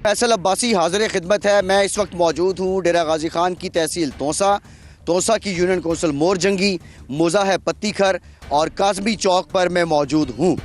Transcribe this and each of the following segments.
फैसल अब्बासी हाजिर खिदमत है। मैं इस वक्त मौजूद हूँ डेरा गाजी खान की तहसील तोसा की यूनियन कौंसिल मोरजंगी, मोज़ा है पत्तीखर और काज़मी चौक पर मैं मौजूद हूँ।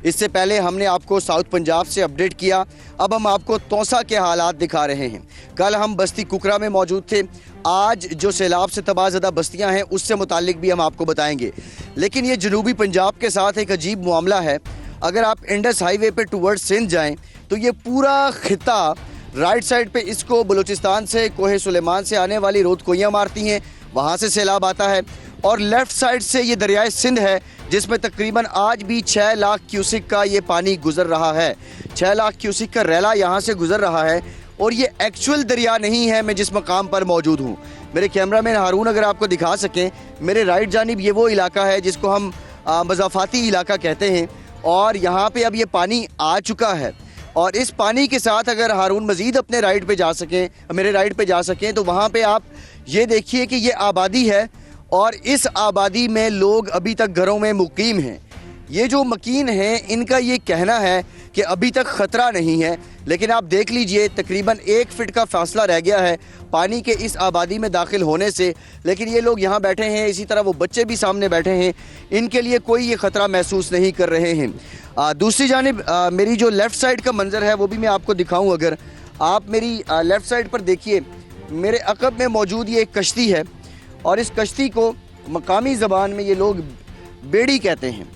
इससे पहले हमने आपको साउथ पंजाब से अपडेट किया, अब हम आपको तोसा के हालात दिखा रहे हैं। कल हम बस्ती कुकरा में मौजूद थे, आज जो सैलाब से तबाहज़दा बस्तियाँ हैं उससे मुतालिक भी हम आपको बताएंगे। लेकिन ये जनूबी पंजाब के साथ एक अजीब मामला है। अगर आप इंडस हाईवे पे टूवर्ड्स सिंध जाएँ तो ये पूरा खिता राइट साइड पे इसको बलूचिस्तान से कोहे सुलेमान से आने वाली रोदकोइयाँ मारती हैं, वहाँ से सैलाब आता है। और लेफ़्ट साइड से ये दरियाए सिंध है जिसमें तकरीबन आज भी 6 लाख क्यूसिक का ये पानी गुजर रहा है। 6 लाख क्यूसिक का रैला यहाँ से गुजर रहा है और ये एक्चुअल दरिया नहीं है। मैं जिस मकाम पर मौजूद हूँ, मेरे कैमरामैन हारून अगर आपको दिखा सकें, मेरे राइट जानिब ये वो इलाका है जिसको हम मज़ाफ़ाती इलाका कहते हैं और यहाँ पे अब ये पानी आ चुका है। और इस पानी के साथ अगर हारून मज़ीद अपने राइट पे जा सकें, मेरे राइट पे जा सकें, तो वहाँ पे आप ये देखिए कि ये आबादी है और इस आबादी में लोग अभी तक घरों में मुकीम हैं। ये जो मकीन हैं इनका ये कहना है कि अभी तक ख़तरा नहीं है, लेकिन आप देख लीजिए तकरीबन 1 फीट का फासला रह गया है पानी के इस आबादी में दाखिल होने से। लेकिन ये लोग यहाँ बैठे हैं, इसी तरह वो बच्चे भी सामने बैठे हैं, इनके लिए कोई ये ख़तरा महसूस नहीं कर रहे हैं। दूसरी जानिब मेरी जो लेफ़्ट साइड का मंज़र है वो भी मैं आपको दिखाऊँ। अगर आप मेरी लेफ़्ट साइड पर देखिए, मेरे अक़ब में मौजूद ये एक कश्ती है और इस कश्ती को मकामी ज़बान में ये लोग बेड़ी कहते हैं।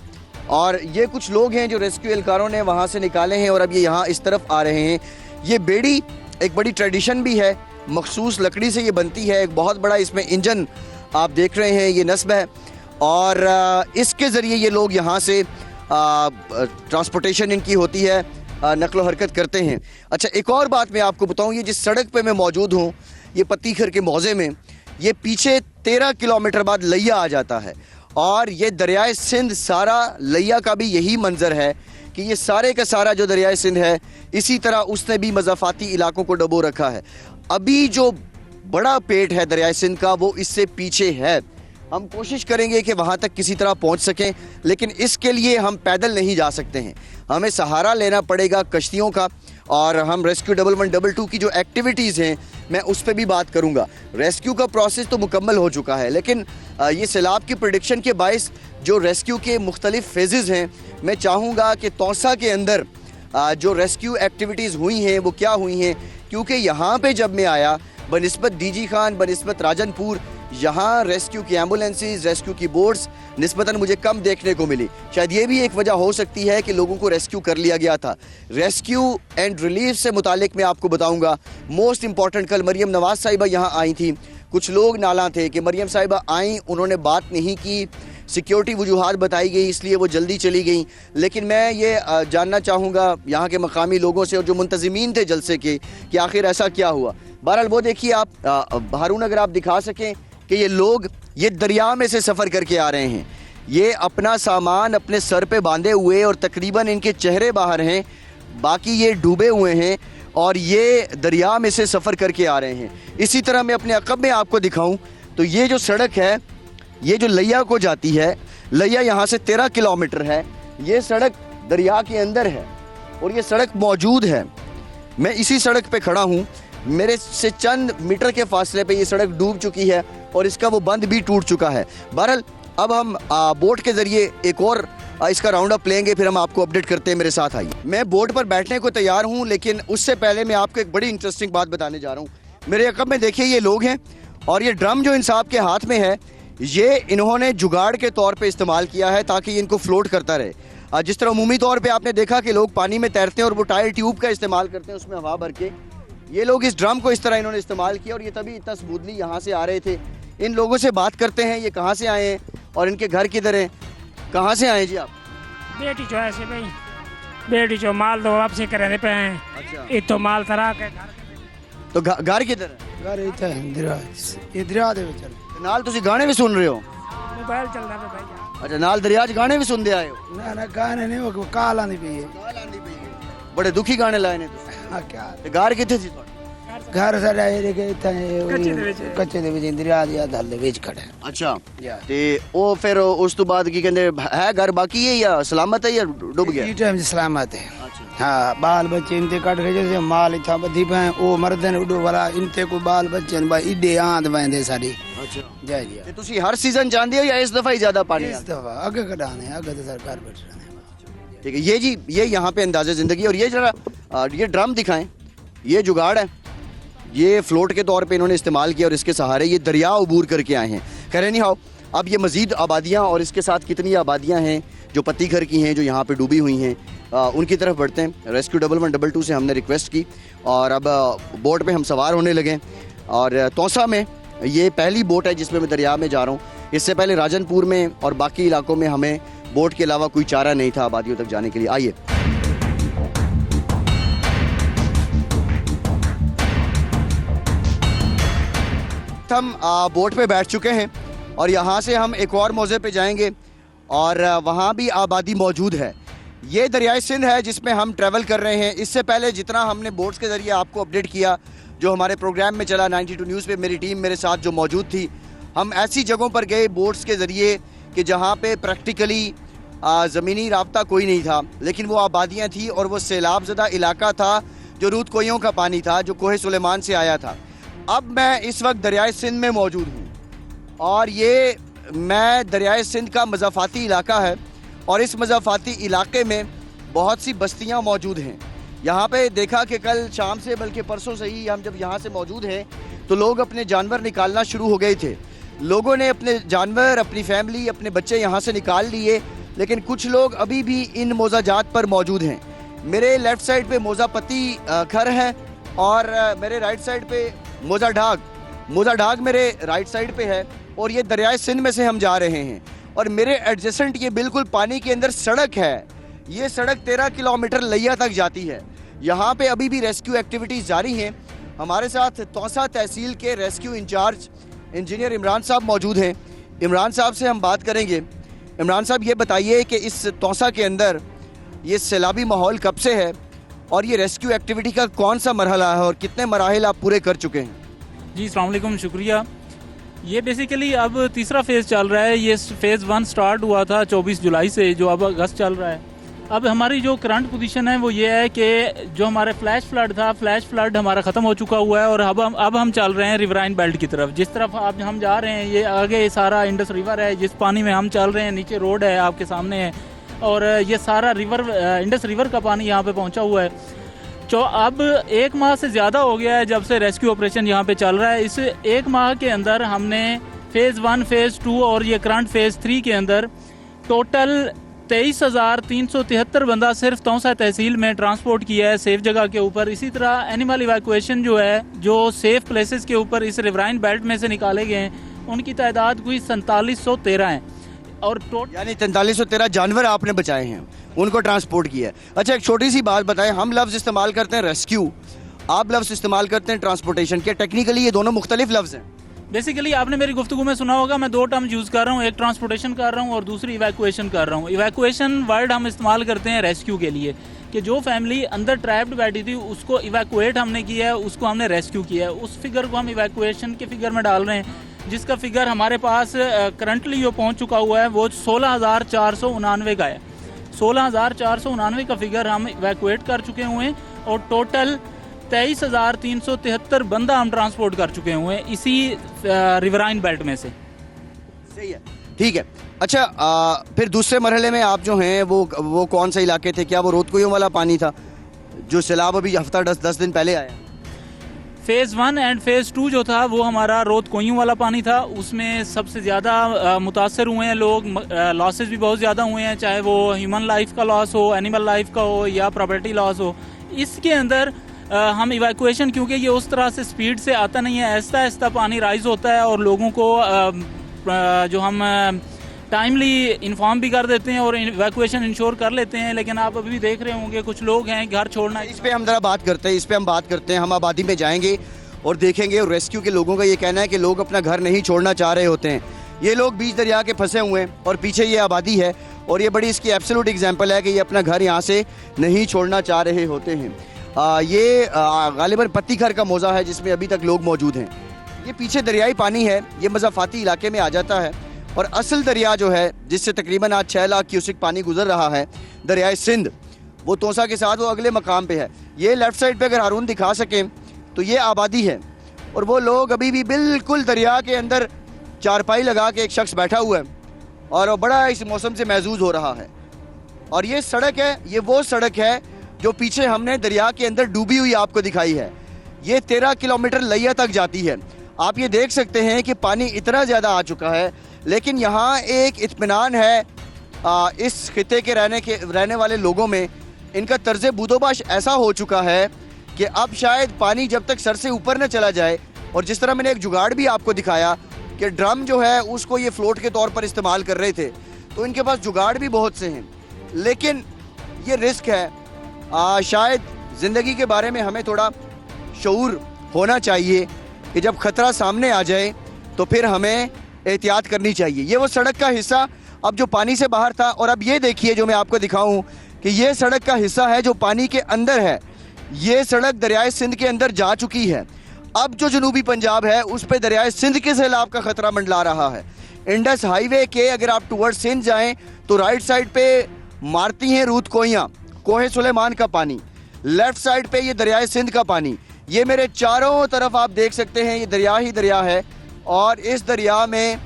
और ये कुछ लोग हैं जो रेस्क्यू एहलकारों ने वहाँ से निकाले हैं और अब ये यहाँ इस तरफ आ रहे हैं। ये बेड़ी एक बड़ी ट्रेडिशन भी है, मखसूस लकड़ी से ये बनती है। एक बहुत बड़ा इसमें इंजन आप देख रहे हैं, ये नस्ब है और इसके ज़रिए ये लोग यहाँ से ट्रांसपोर्टेशन इनकी होती है, नकलो हरकत करते हैं। अच्छा, एक और बात मैं आपको बताऊँ, ये जिस सड़क पर मैं मौजूद हूँ, ये पत्तीखर के मौज़े में, ये पीछे 13 किलोमीटर बाद लैया आ जाता है और ये दरियाए सिंध सारा लैया का भी यही मंजर है कि ये सारे का सारा जो दरियाए सिंध है इसी तरह उसने भी मज़ाफ़ाती इलाकों को डबो रखा है। अभी जो बड़ा पेट है दरियाए सिंध का वो इससे पीछे है। हम कोशिश करेंगे कि वहाँ तक किसी तरह पहुँच सकें, लेकिन इसके लिए हम पैदल नहीं जा सकते हैं, हमें सहारा लेना पड़ेगा कश्तियों का। और हम रेस्क्यू 1112 की जो एक्टिविटीज़ हैं मैं उस पर भी बात करूंगा। रेस्क्यू का प्रोसेस तो मुकम्मल हो चुका है, लेकिन ये सैलाब की प्रेडिक्शन के बायस जो रेस्क्यू के मुख्तलिफ फेजेज़ हैं, मैं चाहूँगा कि तोसा के अंदर जो रेस्क्यू एक्टिविटीज़ हुई हैं वो क्या हुई हैं। क्योंकि यहाँ पे जब मैं आया बनिस्बत डीजी खान, बनिस्बत राजनपुर, यहाँ रेस्क्यू की एम्बुलेंसेज, रेस्क्यू की बोट्स निस्बतन मुझे कम देखने को मिली। शायद ये भी एक वजह हो सकती है कि लोगों को रेस्क्यू कर लिया गया था। रेस्क्यू एंड रिलीफ से मुतालिक मैं आपको बताऊंगा, मोस्ट इंपॉर्टेंट, कल मरियम नवाज साहिबा यहाँ आई थी। कुछ लोग नाला थे कि मरियम साहिबा आई, उन्होंने बात नहीं की, सिक्योरिटी वजूहात बताई गई इसलिए वो जल्दी चली गई। लेकिन मैं ये जानना चाहूँगा यहाँ के मकामी लोगों से और जो मुंतज़िमीन थे जलसे के कि आखिर ऐसा क्या हुआ। बहरहाल वो देखिए आप हारून अगर आप दिखा सकें कि ये लोग ये दरिया में से सफ़र करके आ रहे हैं, ये अपना सामान अपने सर पे बांधे हुए और तकरीबन इनके चेहरे बाहर हैं, बाकी ये डूबे हुए हैं और ये दरिया में से सफ़र करके आ रहे हैं। इसी तरह मैं अपने अक़ब में आपको दिखाऊं तो ये जो सड़क है, ये जो लैया को जाती है, लैया यहाँ से 13 किलोमीटर है, ये सड़क दरिया के अंदर है और ये सड़क मौजूद है। मैं इसी सड़क पे खड़ा हूँ, मेरे से चंद मीटर के फासले पे ये सड़क डूब चुकी है और इसका वो बंद भी टूट चुका है। बहरहाल अब हम बोट के ज़रिए एक और इसका राउंड अप लेंगे, फिर हम आपको अपडेट करते हैं। मेरे साथ आइए। मैं बोट पर बैठने को तैयार हूँ, लेकिन उससे पहले मैं आपको एक बड़ी इंटरेस्टिंग बात बताने जा रहा हूँ। मेरे अक़ब में देखिए ये लोग हैं और ये ड्रम जो इन साहब के हाथ में है, ये इन्होंने जुगाड़ के तौर पर इस्तेमाल किया है ताकि इनको फ्लोट करता रहे। जिस तरह अमूमी तौर पर आपने देखा कि लोग पानी में तैरते हैं और वो टायर ट्यूब का इस्तेमाल करते हैं उसमें हवा भर के, ये लोग इस ड्रम को इस तरह इन्होंने इस्तेमाल किया और ये तभी इतना स्मूथली यहाँ से आ रहे थे। इन लोगों से बात करते हैं, ये कहाँ से आए हैं और इनके घर किधर हैं। कहाँ से आए जी आप? बेटी जो ऐसे भाई, बेटी जो माल दो वापसी करने पे हैं। अच्छा, ये तो माल तरा के तो घर किधर है? घर इत्थे दरिया दे विच नाल तुसी गाने भी सुन रहे हो? मोबाइल चल रहा है भाई। अच्छा, नाल दरिया च गाने भी सुनते आए हो? ना गाने नहीं, वो काल आंदी पई है। बड़े दुखी गाने लाए ने तुसी। हां क्या ते घर किथे सी तुहाडा? घर घर साडा ਇਹ ਕਿ ਇੱਥੇ ਕੱਚੇ ਦੇ ਵਿੱਚ। ਕੱਚੇ ਦੇ ਵਿੱਚ ਦਰਿਆ ਦੀ ਹੱਦ ਦੇ ਵਿੱਚ ਖੜਾ ਹੈ ਅੱਛਾ ਯਾ ਤੇ ਉਹ ਫਿਰ ਉਸ ਤੋਂ ਬਾਅਦ ਕੀ ਕਹਿੰਦੇ ਹੈ ਘਰ ਬਾਕੀ ਹੈ ਜਾਂ ਸਲਾਮਤ ਹੈ ਜਾਂ ਡੁੱਬ ਗਿਆ ਇਹ ਟਾਈਮ ਸਲਾਮਤ ਹੈ ਅੱਛਾ हाँ बाल बच्चे इनते कट रहे जैसे माल इतना बधी पे वो मर्दन उडो वाला इनते को बाल बच्चे ने भाई इडे आंद बंदे सारी ਅੱਛਾ जय जी ਤੇ ਤੁਸੀਂ ਹਰ ਸੀਜ਼ਨ ਜਾਂਦੇ ਹੋ ਜਾਂ ਇਸ ਦਫਾ ਹੀ ਜ਼ਿਆਦਾ ਪਾਣੀ इस दफा आगे कटाने आगे तो सरकार बैठ रहे हैं ठीक है ये जी ये यहाँ पे अंदाज़े ज़िंदगी और ये जरा ये ड्रम दिखाएं ये जुगाड़ है ये फ्लोट के तौर पे इन्होंने इस्तेमाल किया और इसके सहारे ये दरिया अबूर करके आए हैं कह रहे नहीं हाउ अब ये मज़ीद आबादियाँ और इसके साथ कितनी आबादियाँ हैं जो पत्ती घर की हैं जो यहाँ पे डूबी हुई हैं उनकी तरफ बढ़ते हैं रेस्क्यू 1112 से हमने रिक्वेस्ट की और अब बोट पे हम सवार होने लगे और तौसा में ये पहली बोट है जिसमें मैं दरिया में जा रहा हूँ इससे पहले राजनपुर में और बाकी इलाकों में हमें बोट के अलावा कोई चारा नहीं था आबादियों तक जाने के लिए आइए हम बोट पे बैठ चुके हैं और यहाँ से हम एक और मौजे पे जाएंगे और वहाँ भी आबादी मौजूद है ये दरियाए सिंध है जिसमें हम ट्रैवल कर रहे हैं इससे पहले जितना हमने बोट्स के ज़रिए आपको अपडेट किया जो हमारे प्रोग्राम में चला 92 न्यूज़ पे मेरी टीम मेरे साथ जो मौजूद थी हम ऐसी जगहों पर गए बोट्स के ज़रिए कि जहाँ पे प्रैक्टिकली ज़मीनी राब्ता कोई नहीं था लेकिन वो आबादियाँ थी और वो सैलाब ज़दा इलाका था जो रूद कोइयों का पानी था जो कोहे सुलेमान से आया था अब मैं इस वक्त दरियाए सिंध में मौजूद हूँ और ये मैं दरियाए सिंध का मज़ाफ़ाती इलाका है और इस मज़ाफ़ाती इलाके में बहुत सी बस्तियाँ मौजूद हैं यहाँ पे देखा कि कल शाम से बल्कि परसों से ही हम जब यहाँ से मौजूद हैं तो लोग अपने जानवर निकालना शुरू हो गए थे लोगों ने अपने जानवर अपनी फैमिली अपने बच्चे यहाँ से निकाल लिए लेकिन कुछ लोग अभी भी इन मोज़ाजात पर मौजूद हैं मेरे लेफ़्ट साइड पे मोज़ापत्ती घर है और मेरे राइट साइड पे मोज़ा ढाग मेरे राइट साइड पे है और ये दरियाए सिंध में से हम जा रहे हैं और मेरे एडजेसेंट ये बिल्कुल पानी के अंदर सड़क है ये सड़क 13 किलोमीटर लैया तक जाती है यहाँ पे अभी भी रेस्क्यू एक्टिविटीज़ जारी हैं हमारे साथ तौसा तहसील के रेस्क्यू इंचार्ज इंजीनियर इमरान साहब मौजूद हैं इमरान साहब से हम बात करेंगे इमरान साहब ये बताइए कि इस तौसा के अंदर ये सैलाबी माहौल कब से है और ये रेस्क्यू एक्टिविटी का कौन सा मरहला है और कितने मराहिल आप पूरे कर चुके हैं जी अस्सलाम वालेकुम शुक्रिया ये बेसिकली अब तीसरा फेज़ चल रहा है ये फेज़ 1 स्टार्ट हुआ था 24 जुलाई से जो अब अगस्त चल रहा है अब हमारी जो करंट पोजीशन है वो ये है कि जो हमारे फ्लैश फ्लड था फ्लैश फ्लड हमारा ख़त्म हो चुका हुआ है और अब हम चल रहे हैं रिवराइन बेल्ट की तरफ जिस तरफ आप हम जा रहे हैं ये आगे सारा इंडस रिवर है जिस पानी में हम चल रहे हैं नीचे रोड है आपके सामने है और ये सारा रिवर इंडस रिवर का पानी यहाँ पे पहुँचा हुआ है जो अब 1 माह से ज़्यादा हो गया है जब से रेस्क्यू ऑपरेशन यहाँ पे चल रहा है इस 1 माह के अंदर हमने फ़ेज़ 1 फ़ेज़ 2 और ये करंट फ़ेज़ 3 के अंदर टोटल 23,373 बंदा सिर्फ तौसा तहसील में ट्रांसपोर्ट किया है सेफ जगह के ऊपर इसी तरह एनिमल इवैक्यूएशन जो है जो सेफ प्लेसेस के ऊपर इस रिवराइन बेल्ट में से निकाले गए हैं उनकी तादाद कोई 4713 है और यानी 4313 जानवर आपने बचाए हैं उनको ट्रांसपोर्ट किया है अच्छा एक छोटी सी बात बताएं हम लफ्ज़ इस्तेमाल करते हैं रेस्क्यू आप लफ्ज़ इस्तेमाल करते हैं ट्रांसपोर्टेशन क्या टेक्निकली ये दोनों मुख्तलिफ लफ्ज़ हैं बेसिकली आपने मेरी गुफ्तगू में सुना होगा मैं 2 टर्म यूज़ कर रहा हूँ एक ट्रांसपोर्टेशन कर रहा हूँ और दूसरी इवैक्यूएशन कर रहा हूँ इवैक्यूएशन वर्ड हम इस्तेमाल करते हैं रेस्क्यू के लिए कि जो फैमिली अंदर ट्रैप्ड बैठी थी उसको इवैक्यूएट हमने किया है उसको हमने रेस्क्यू किया है उस फिगर को हम इवैक्यूएशन के फिगर में डाल रहे हैं जिसका फिगर हमारे पास करंटली जो पहुँच चुका हुआ है वो 16,499 का है 16,499 का फिगर हम इवैक्यूएट कर चुके हुए हैं और टोटल 23,373 बंदा हम ट्रांसपोर्ट कर चुके हुए हैं इसी रिवराइन बेल्ट में से सही है ठीक है अच्छा फिर दूसरे मरहले में आप जो हैं वो कौन से इलाके थे क्या वो रोदकोइयों वाला पानी था जो सैलाब अभी हफ्ता 10 दिन पहले आया फ़ेज़ 1 एंड फ़ेज़ 2 जो था वो हमारा रोद कोइयों वाला पानी था उसमें सबसे ज़्यादा मुतासर हुए हैं लोग लॉसेस भी बहुत ज़्यादा हुए हैं चाहे वो ह्यूमन लाइफ का लॉस हो एनिमल लाइफ का हो या प्रॉपर्टी लॉस हो इसके अंदर हम इवैक्यूएशन क्योंकि ये उस तरह से स्पीड से आता नहीं है आहिस्ता आहिस्ता पानी राइज होता है और लोगों को जो हम टाइमली इन्फॉर्म भी कर देते हैं और इवैक्यूएशन इंश्योर कर लेते हैं लेकिन आप अभी भी देख रहे होंगे कुछ लोग हैं घर छोड़ना इस पे हम ज़रा बात करते हैं इस पे हम बात करते हैं हम आबादी में जाएंगे और देखेंगे और रेस्क्यू के लोगों का ये कहना है कि लोग अपना घर नहीं छोड़ना चाह रहे होते हैं ये लोग बीच दरिया के फंसे हुए हैं और पीछे ये आबादी है और ये बड़ी इसकी एब्सोल्यूट एग्जाम्पल है कि ये अपना घर यहाँ से नहीं छोड़ना चाह रहे होते हैं ये गालिबन पत्तीखर का मौज़ा है जिसमें अभी तक लोग मौजूद हैं। ये पीछे दरियाई पानी है, ये मज़ाफ़ाती इलाके में आ जाता है और असल दरिया जो है जिससे तकरीबन आज 6 लाख क्यूसिक पानी गुजर रहा है, दरियाए सिंध, वो तोसा के साथ वो अगले मकाम पे है। ये लेफ़्ट साइड पे अगर हारून दिखा सकें तो ये आबादी है और वो लोग अभी भी बिल्कुल दरिया के अंदर चारपाई लगा के एक शख्स बैठा हुआ है और वो बड़ा इस मौसम से महजूज हो रहा है। और ये सड़क है, ये वो सड़क है जो पीछे हमने दरिया के अंदर डूबी हुई आपको दिखाई है। ये 13 किलोमीटर लैया तक जाती है। आप ये देख सकते हैं कि पानी इतना ज़्यादा आ चुका है, लेकिन यहाँ एक इत्मीनान है इस खिते के रहने वाले लोगों में। इनका तर्ज बूदोबाश ऐसा हो चुका है कि अब शायद पानी जब तक सर से ऊपर न चला जाए, और जिस तरह मैंने एक जुगाड़ भी आपको दिखाया कि ड्रम जो है उसको ये फ्लोट के तौर पर इस्तेमाल कर रहे थे, तो इनके पास जुगाड़ भी बहुत से हैं, लेकिन ये रिस्क है। शायद ज़िंदगी के बारे में हमें थोड़ा शऊर होना चाहिए कि जब ख़तरा सामने आ जाए तो फिर हमें एहतियात करनी चाहिए। ये वो सड़क का हिस्सा अब जो पानी से बाहर था, और अब ये देखिए जो मैं आपको दिखाऊं कि ये सड़क का हिस्सा है जो पानी के अंदर है। ये सड़क दरियाए सिंध के अंदर जा चुकी है। अब जो जनूबी पंजाब है उस पे दरियाए सिंध के सैलाब का खतरा मंडला रहा है। इंडस हाईवे के अगर आप टूवर्ड सिंध जाएं तो राइट साइड पे मारती हैं रूत कोइयाँ, कोहे सुलेमान का पानी, लेफ्ट साइड पे ये दरियाए सिंध का पानी। ये मेरे चारों तरफ आप देख सकते हैं ये दरिया ही दरिया है। और इस दरिया में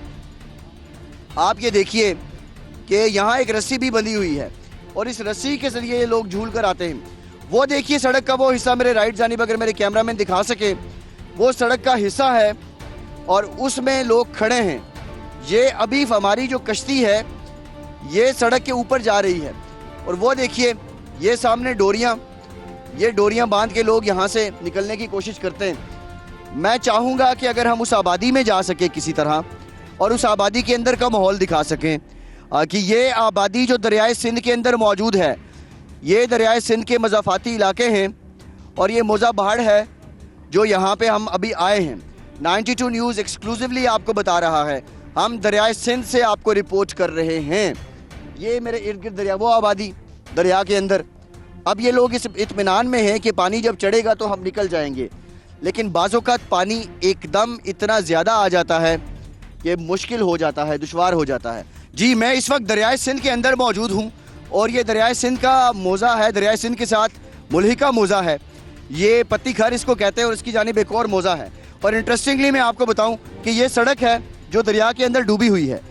आप ये देखिए कि यहाँ एक रस्सी भी बंधी हुई है और इस रस्सी के जरिए ये लोग झूल कर आते हैं। वो देखिए सड़क का वो हिस्सा मेरे राइट जानिब, अगर मेरे कैमरामैन दिखा सके, वो सड़क का हिस्सा है और उसमें लोग खड़े हैं। ये अभी हमारी जो कश्ती है ये सड़क के ऊपर जा रही है और वो देखिए ये सामने डोरियाँ, ये डोरियाँ बांध के लोग यहाँ से निकलने की कोशिश करते हैं। मैं चाहूँगा कि अगर हम उस आबादी में जा सके किसी तरह और उस आबादी के अंदर का माहौल दिखा सकें कि ये आबादी जो दरियाए सिंध के अंदर मौजूद है, ये दरियाए सिंध के मज़ाफ़ाती इलाके हैं और ये मौज़ा पहाड़ है जो यहाँ पे हम अभी आए हैं। 92 न्यूज़ एक्सक्लूसिवली आपको बता रहा है, हम दरियाए सिंध से आपको रिपोर्ट कर रहे हैं। ये मेरे इर्द गिर्द दरिया, वो आबादी दरिया के अंदर। अब ये लोग इस इत्मीनान में हैं कि पानी जब चढ़ेगा तो हम निकल जाएंगे, लेकिन बाज़-औक़ात पानी एकदम इतना ज़्यादा आ जाता है कि मुश्किल हो जाता है, दुश्वार हो जाता है। जी, मैं इस वक्त दरियाए सिंध के अंदर मौजूद हूँ और ये दरियाए सिंध का मौज़ा है, दरियाए सिंध के साथ मुल्हिका मौज़ा है। ये पत्तीखर इसको कहते हैं और इसकी जानिब एक और मौज़ा है। और इंटरेस्टिंगली मैं आपको बताऊं कि ये सड़क है जो दरिया के अंदर डूबी हुई है।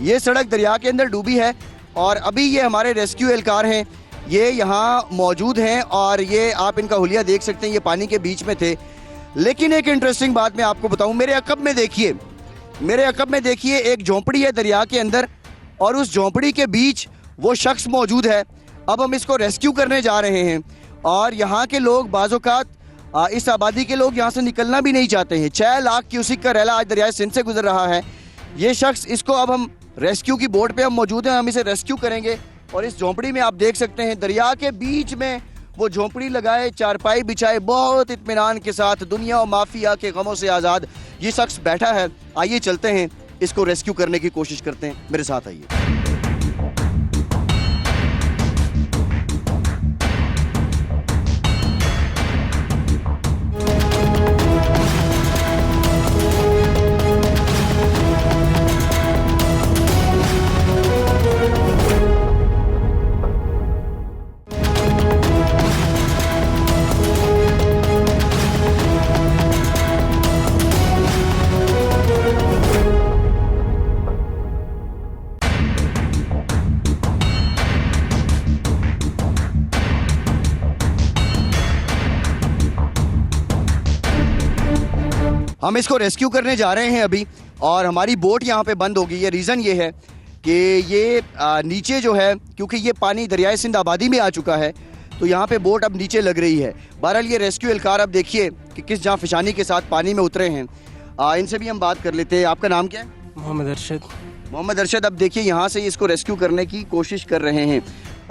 ये सड़क दरिया के अंदर डूबी है और अभी ये हमारे रेस्क्यू एहलकार हैं, ये यहाँ मौजूद हैं और ये आप इनका हुलिया देख सकते हैं, ये पानी के बीच में थे। लेकिन एक इंटरेस्टिंग बात मैं आपको बताऊँ, मेरे अकब में देखिए एक झोंपड़ी है दरिया के अंदर और उस झोंपड़ी के बीच वो शख्स मौजूद है। अब हम इसको रेस्क्यू करने जा रहे हैं और यहाँ के लोग बाज़-औक़ात इस आबादी के लोग यहाँ से निकलना भी नहीं चाहते हैं। 6 लाख क्यूसिक का रैला आज दरियाए सिंध से गुजर रहा है। ये शख्स, इसको अब हम रेस्क्यू की बोट पे हम मौजूद हैं, हम इसे रेस्क्यू करेंगे। और इस झोंपड़ी में आप देख सकते हैं दरिया के बीच में वो झोंपड़ी लगाए, चारपाई बिछाए, बहुत इत्मीनान के साथ दुनिया और माफिया के गमों से आज़ाद ये शख्स बैठा है। आइए चलते हैं, इसको रेस्क्यू करने की कोशिश करते हैं, मेरे साथ आइए। हम इसको रेस्क्यू करने जा रहे हैं अभी और हमारी बोट यहाँ पे बंद होगी। ये रीज़न ये है कि ये नीचे जो है, क्योंकि ये पानी दरियाए सिंध आबादी में आ चुका है, तो यहाँ पे बोट अब नीचे लग रही है। बहरहाल ये रेस्क्यू एहलकार अब देखिए कि किस जाँ फिशानी के साथ पानी में उतरे हैं। इनसे भी हम बात कर लेते हैं। आपका नाम क्या है? मोहम्मद अरशद। मोहम्मद अरशद, अब देखिए यहाँ से इसको रेस्क्यू करने की कोशिश कर रहे हैं।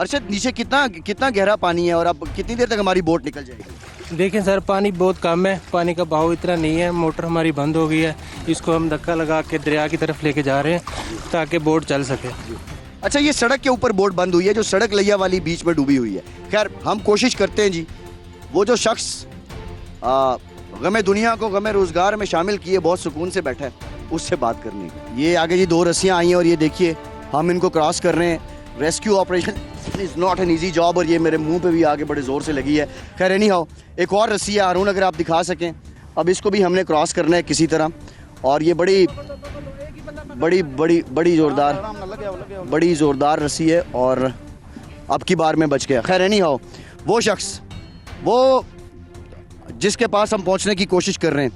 अरशद, नीचे कितना गहरा पानी है और अब कितनी देर तक हमारी बोट निकल जाएगी? देखें सर, पानी बहुत कम है, पानी का बहाव इतना नहीं है, मोटर हमारी बंद हो गई है। इसको हम धक्का लगा के दरिया की तरफ लेके जा रहे हैं ताकि बोट चल सके। अच्छा, ये सड़क के ऊपर बोट बंद हुई है जो सड़क लैया वाली बीच में डूबी हुई है। खैर, हम कोशिश करते हैं जी वो जो शख्स गमे दुनिया को गमे रोज़गार में शामिल किए बहुत सुकून से बैठा है, उससे बात करनी है। ये आगे जी 2 रस्सियाँ आई हैं और ये देखिए हम इनको क्रॉस कर रहे हैं। Rescue operation is not an easy job और ये मेरे मुंह पे भी आगे बड़े ज़ोर से लगी है। खैर एनी हाउ, एक और रस्सी है हारून, अगर आप दिखा सकें। अब इसको भी हमने क्रॉस करना है किसी तरह, और ये बड़ी बड़ी बड़ी बड़ी ज़ोरदार रस्सी है और अब की बार में बच गया। खैर एनी हाउ, वो शख्स वो जिसके पास हम पहुंचने की कोशिश कर रहे हैं,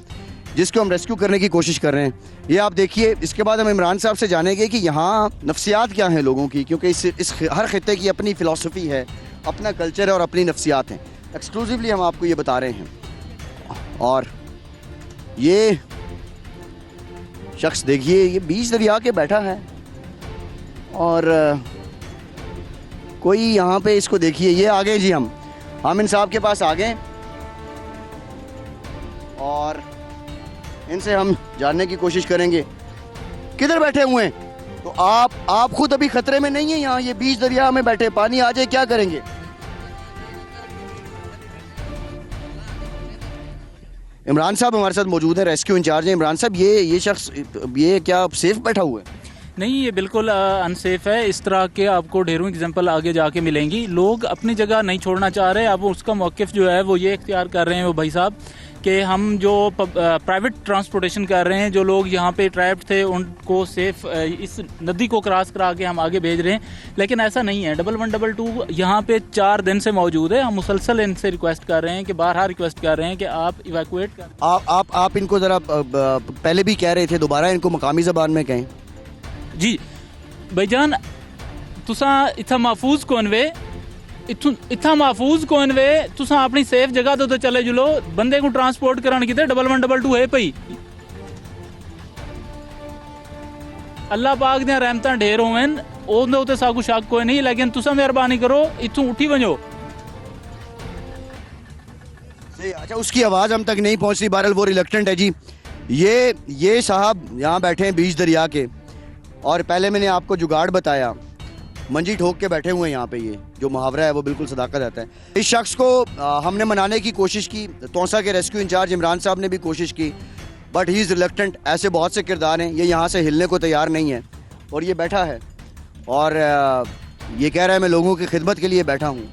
जिसको हम रेस्क्यू करने की कोशिश कर रहे हैं, ये आप देखिए। इसके बाद हम इमरान साहब से जानेंगे कि यहाँ नफ्सियात क्या हैं लोगों की, क्योंकि इस हर खित्ते की अपनी फ़िलासफ़ी है, अपना कल्चर है और अपनी नफ्सियात हैं। एक्सक्लूसिवली हम आपको ये बता रहे हैं। और ये शख्स देखिए, ये बीच दरिया के बैठा है और कोई यहाँ पे इसको देखिए। ये आ गए जी, हम इन साहब के पास आ गए और इनसे हम जानने की कोशिश करेंगे किधर बैठे हुए हैं। तो आप खुद अभी खतरे में नहीं है, यहाँ ये बीच दरिया में बैठे, पानी आ जाए क्या करेंगे? इमरान साहब हमारे साथ मौजूद है, रेस्क्यू इंचार्ज हैं। इमरान साहब, ये शख्स ये क्या सेफ बैठा हुआ है? नहीं, ये बिल्कुल अनसेफ है। इस तरह के आपको ढेरों एग्जांपल आगे जाके मिलेंगी। लोग अपनी जगह नहीं छोड़ना चाह रहे। अब उसका मौक़िफ़ जो है वो ये इख्तियार कर रहे हैं वो भाई साहब कि हम जो प्राइवेट ट्रांसपोर्टेशन कर रहे हैं, जो लोग यहाँ पे ट्रैप्ड थे उनको सेफ इस नदी को क्रॉस करा के हम आगे भेज रहे हैं। लेकिन ऐसा नहीं है। 1122 यहाँ पे 4 दिन से मौजूद है। हम मुसलसल इनसे रिक्वेस्ट कर रहे हैं कि बारहा रिक्वेस्ट कर रहे हैं कि आप इवैक्यूएट कर। आप इनको ज़रा पहले भी कह रहे थे, दोबारा इनको मकामी ज़बान में कहें। जी भाईजान, तुसा इत्था महफूज कौन वे, इत्था महफूज कौन वे, तुसा अपनी सेफ जगह तो चले जुलो। बंदे को ट्रांसपोर्ट कराने किते 1122 है पई। अल्लाह पाक दियां रहमतां ढेर होवन, ओदे उते साकू शक कोई नहीं, लेकिन तुसा मेहरबानी करो इत्थों उठी वजो। अच्छा, उसकी आवाज़ हम तक नहीं पहुंच रही। बहरहाल वो रिलक्टेंट है जी। ये साहब यहाँ बैठे हैं बीच दरिया के, और पहले मैंने आपको जुगाड़ बताया, मंजी ठोक के बैठे हुए हैं यहाँ पे। ये जो मुहावरा है वो बिल्कुल सदाकत आता है। इस शख्स को हमने मनाने की कोशिश की, तौसा के रेस्क्यू इंचार्ज इमरान साहब ने भी कोशिश की, बट ही इज़ रिलक्टेंट। ऐसे बहुत से किरदार हैं, ये यहाँ से हिलने को तैयार नहीं है और ये बैठा है और ये कह रहा है मैं लोगों की खिदमत के लिए बैठा हूँ।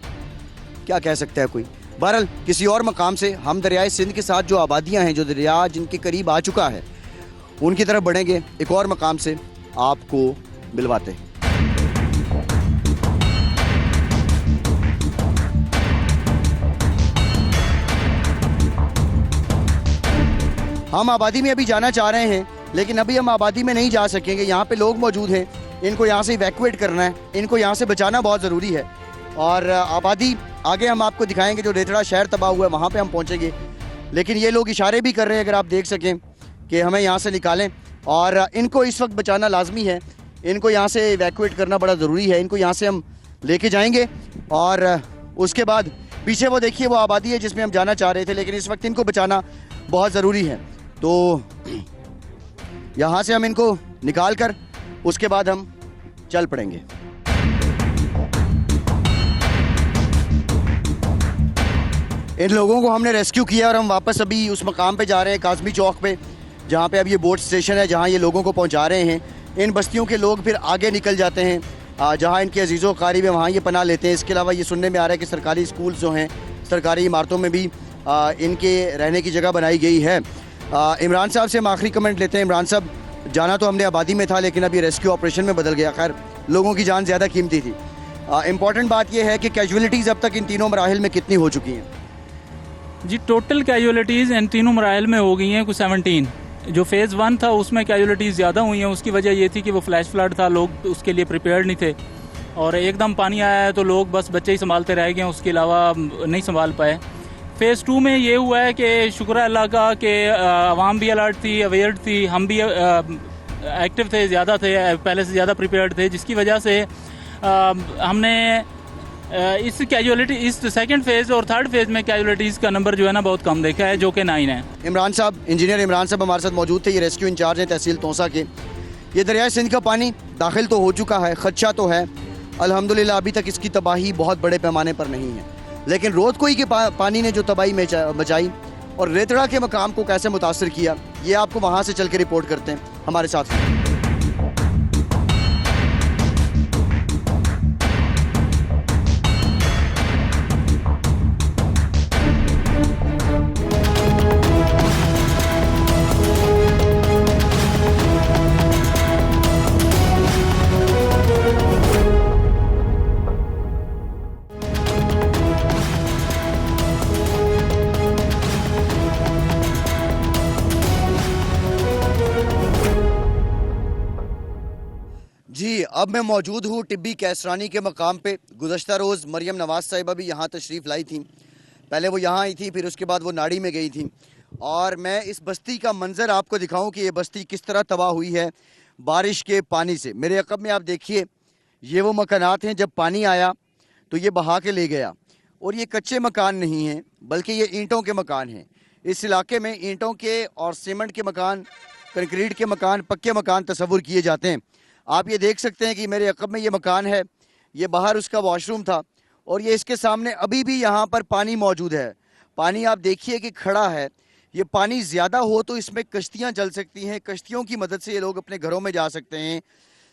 क्या कह सकता है कोई। बहरहाल किसी और मकाम से हम दरियाए सिंध के साथ जो आबादियाँ हैं, जो दरिया जिनके करीब आ चुका है, उनकी तरफ बढ़ेंगे। एक और मकाम से आपको मिलवाते हैं। हम आबादी में अभी जाना चाह रहे हैं, लेकिन अभी हम आबादी में नहीं जा सकेंगे। यहाँ पे लोग मौजूद हैं, इनको यहाँ से इवैक्यूएट करना है, इनको यहाँ से बचाना बहुत ज़रूरी है। और आबादी आगे हम आपको दिखाएंगे, जो रेतड़ा शहर तबाह हुआ है वहाँ पे हम पहुँचेंगे। लेकिन ये लोग इशारे भी कर रहे हैं, अगर आप देख सकें, कि हमें यहाँ से निकालें, और इनको इस वक्त बचाना लाजमी है। इनको यहाँ से इवैक्यूएट करना बड़ा ज़रूरी है। इनको यहाँ से हम लेके जाएंगे और उसके बाद पीछे वो देखिए वो आबादी है जिसमें हम जाना चाह रहे थे, लेकिन इस वक्त इनको बचाना बहुत ज़रूरी है। तो यहाँ से हम इनको निकाल कर उसके बाद हम चल पड़ेंगे। इन लोगों को हमने रेस्क्यू किया और हम वापस अभी उस मकाम पे जा रहे हैं, काज़मी चौक पे, जहाँ पे अब ये बोट स्टेशन है, जहाँ ये लोगों को पहुँचा रहे हैं। इन बस्तियों के लोग फिर आगे निकल जाते हैं, जहाँ इनके अजीज़ों क़रीब है वहाँ ये पनाह लेते हैं। इसके अलावा ये सुनने में आ रहा है कि सरकारी स्कूल जो हैं, सरकारी इमारतों में भी इनके रहने की जगह बनाई गई है। इमरान साहब से हम आखिरी कमेंट लेते हैं। इमरान साहब, जाना तो हमने आबादी में था, लेकिन अब ये रेस्क्यू ऑपरेशन में बदल गया। खैर, लोगों की जान ज़्यादा कीमती थी। इम्पॉर्टेंट बात यह है कि कैजुअलिटीज़ अब तक इन तीनों मराहिल में कितनी हो चुकी हैं? जी, टोटल कैजुअलिटीज़ इन तीनों मराहिल में हो गई हैं कुछ 17। जो फेज़ 1 था उसमें कैजुअलिटीज़ ज़्यादा हुई हैं। उसकी वजह ये थी कि वो फ्लैश फ्लड था, लोग उसके लिए प्रिपेयर्ड नहीं थे, और एकदम पानी आया है तो लोग बस बच्चे ही संभालते रह गए, उसके अलावा नहीं संभाल पाए। फेज़ 2 में ये हुआ है कि शुक्र अल्लाह का कि आवाम भी अलर्ट थी, अवेयर थी, हम भी एक्टिव थे, ज़्यादा थे, पहले से ज़्यादा प्रिपेयर्ड थे, जिसकी वजह से हमने इस सेकंड फेज़ और थर्ड फेज़ में कैजुअलिटीज़ का नंबर जो है ना बहुत कम देखा है, जो कि 9 है। इमरान साहब, इंजीनियर इमरान साहब हमारे साथ मौजूद थे। ये रेस्क्यू इंचार्ज हैं तहसील तौसा के। ये दरियाए सिंध का पानी दाखिल तो हो चुका है, खदशा तो है, अल्हम्दुलिल्लाह अभी तक इसकी तबाही बहुत बड़े पैमाने पर नहीं है। लेकिन रोदकोई के पानी ने जो तबाही मचाई और रेतड़ा के मकाम को कैसे मुतासर किया, ये आपको वहाँ से चल के रिपोर्ट करते हैं। हमारे साथ जी, अब मैं मौजूद हूँ टिब्बी कैसरानी के मकाम पे। गुज़श्ता रोज़ मरियम नवाज़ साहिबा भी यहाँ तशरीफ़ लाई थी। पहले वो यहाँ आई थी, फिर उसके बाद वो नाड़ी में गई थी। और मैं इस बस्ती का मंज़र आपको दिखाऊं कि ये बस्ती किस तरह तबाह हुई है बारिश के पानी से। मेरे अक़ब में आप देखिए, ये वो मकानात हैं जब पानी आया तो ये बहा के ले गया। और ये कच्चे मकान नहीं हैं, बल्कि ये ईंटों के मकान हैं। इस इलाके में ईंटों के और सीमेंट के मकान, कंक्रीट के मकान, पक्के मकान तस्वुर किए जाते हैं। आप ये देख सकते हैं कि मेरे अक़ब में ये मकान है, ये बाहर उसका वॉशरूम था और ये इसके सामने अभी भी यहाँ पर पानी मौजूद है। पानी आप देखिए कि खड़ा है। ये पानी ज़्यादा हो तो इसमें कश्तियाँ चल सकती हैं, कश्तियों की मदद से ये लोग अपने घरों में जा सकते हैं,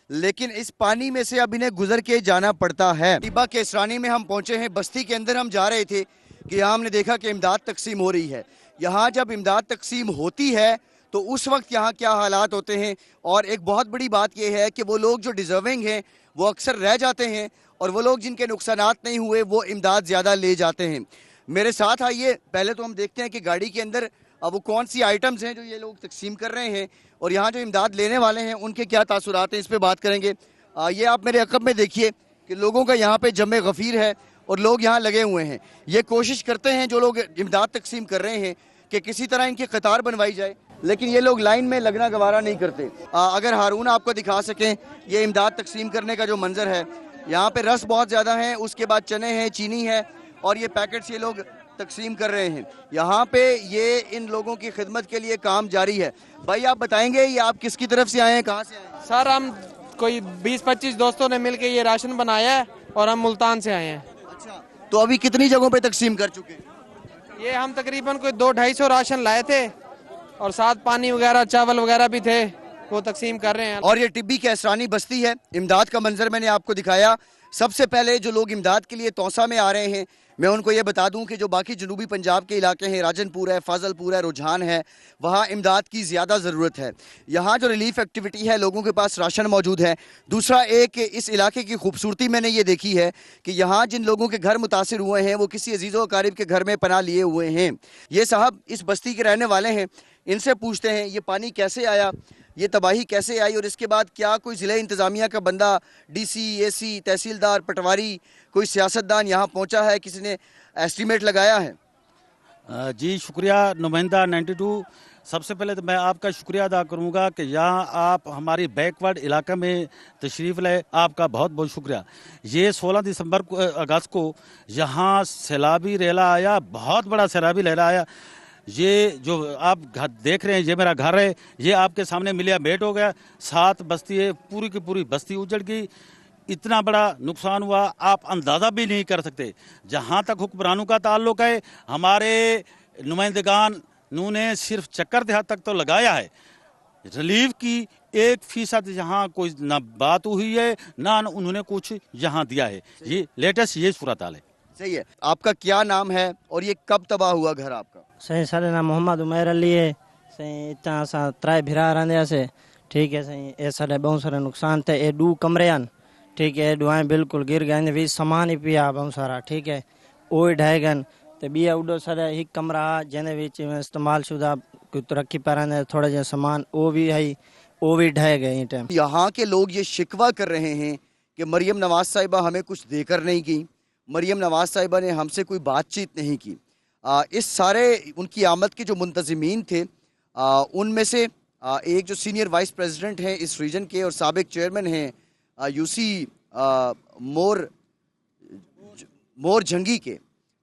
लेकिन इस पानी में से अब इन्हें गुजर के जाना पड़ता है। टिब्बा कैसरानी में हम पहुँचे हैं। बस्ती के अंदर हम जा रहे थे कि यहाँ हमने देखा कि इमदाद तकसीम हो रही है। यहाँ जब इमदाद तकसीम होती है तो उस वक्त यहाँ क्या हालात होते हैं। और एक बहुत बड़ी बात यह है कि वो लोग जो डिज़र्विंग हैं वो अक्सर रह जाते हैं और वो लोग जिनके नुकसानात नहीं हुए वो इमदाद ज़्यादा ले जाते हैं। मेरे साथ आइए, पहले तो हम देखते हैं कि गाड़ी के अंदर अब वो कौन सी आइटम्स हैं जो ये लोग तकसीम कर रहे हैं और यहाँ जो इमदाद लेने वाले हैं उनके क्या तासुरात हैं, इस पर बात करेंगे। ये आप मेरे अक़ब में देखिए कि लोगों का यहाँ पे जमे गफ़ीर है और लोग यहाँ लगे हुए हैं। ये कोशिश करते हैं जो लोग इमदाद तकसीम कर रहे हैं कि किसी तरह इनकी कतार बनवाई जाए, लेकिन ये लोग लाइन में लगना गवारा नहीं करते। अगर हारून आपको दिखा सकें ये इमदाद तकसीम करने का जो मंजर है, यहाँ पे रस बहुत ज़्यादा है, उसके बाद चने हैं, चीनी है और ये पैकेट्स ये लोग तकसीम कर रहे हैं। यहाँ पे ये इन लोगों की खिदमत के लिए काम जारी है। भाई आप बताएंगे ये आप किसकी तरफ से आए हैं, कहाँ से आए हैं? सर हम कोई 20-25 दोस्तों ने मिलकर ये राशन बनाया है और हम मुल्तान से आए हैं। अच्छा, तो अभी कितनी जगहों पे तकसीम कर चुके हैं? ये हम तकरीबन कोई 200-250 राशन लाए थे और साथ पानी वगैरह चावल वगैरह भी थे, वो तकसीम कर रहे हैं। और ये टिब्बी कैसरानी बस्ती है। इमदाद का मंजर मैंने आपको दिखाया। सबसे पहले जो लोग इमदाद के लिए तौसा में आ रहे हैं, मैं उनको ये बता दूं कि जो बाकी जनूबी पंजाब के इलाके हैं, राजनपुर है, फाजलपुर है, रुझान है, वहाँ इमदाद की ज़्यादा ज़रूरत है। यहाँ जो रिलीफ एक्टिविटी है, लोगों के पास राशन मौजूद है। दूसरा एक इस इलाके की खूबसूरती मैंने ये देखी है कि यहाँ जिन लोगों के घर मुतासिर हुए हैं वो किसी अजीज़ व अकारिब के घर में पनाह लिए हुए हैं। ये साहब इस बस्ती के रहने वाले हैं, इनसे पूछते हैं ये पानी कैसे आया, ये तबाही कैसे आई और इसके बाद क्या कोई ज़िला इंतज़ामिया का बंदा, डीसी, एसी, तहसीलदार, पटवारी, कोई सियासतदान यहाँ पहुँचा है, किसी ने एस्टीमेट लगाया है? जी शुक्रिया नुमाइंदा 92। सबसे पहले तो मैं आपका शुक्रिया अदा करूंगा कि यहाँ आप हमारी बैकवर्ड इलाका में तशरीफ़ लाए, आपका बहुत बहुत शुक्रिया। ये 16 दिसंबर को अगस्त को यहाँ सैलाबी रेला आया, बहुत बड़ा सैलाबी लहरा आया। ये जो आप घर देख रहे हैं, ये मेरा घर है, ये आपके सामने मिलिया मेट हो गया। 7 बस्ती है, पूरी की पूरी बस्ती उजड़ गई। इतना बड़ा नुकसान हुआ आप अंदाज़ा भी नहीं कर सकते। जहाँ तक हुक्मरानों का ताल्लुक है, हमारे नुमाइंदगान ने सिर्फ चक्कर देहात तक तो लगाया है। रिलीफ की 1% यहाँ कोई ना बात हुई है, ना उन्होंने कुछ यहाँ दिया है। ये लेटेस्ट ये सूरत हाल है। सही है। आपका क्या नाम है और ये कब तबाह हुआ घर आपका? सही सारे नाम मोहम्मद उमैर अली है। सही इतना असां 3 भिरा रहंदे से, ठीक है। सही ए सारे बहुत सारे नुकसान थे। ए 2 कमरे आन, ठीक है, दुआएं बिल्कुल गिर गए, भी सामान ही पिया बहुत सारा, ठीक है, वो ढह गए। तो बिया उडो सारा एक कमरा जैसे विच इस्तेमाल शुदा कोई तरक्की पर थोड़ा जहा सामान वो भी है, वो भी ढह गए। टाइम यहाँ के लोग ये शिकवा कर रहे हैं कि मरियम नवाज साहिबा हमें कुछ देकर नहीं की, मरियम नवाज साहिबा ने हमसे कोई बातचीत नहीं की। इस सारे उनकी आमद के जो मुंतज़मीन थे, उनमें से एक जो सीनियर वाइस प्रेसिडेंट हैं इस रीजन के और साबिक चेयरमैन हैं यूसी मोर जंगी के,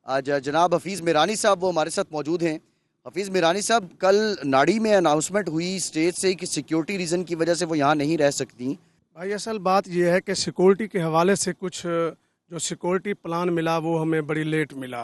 जनाब हफीज़ मीरानी साहब, वो हमारे साथ मौजूद हैं। हफीज़ मीरानी साहब, कल नाड़ी में अनाउंसमेंट हुई स्टेट से कि सिक्योरिटी रीज़न की वजह से वो यहाँ नहीं रह सकती। भाई असल बात यह है कि सिक्योरिटी के हवाले से कुछ जो सिक्योरिटी प्लान मिला वो हमें बड़ी लेट मिला,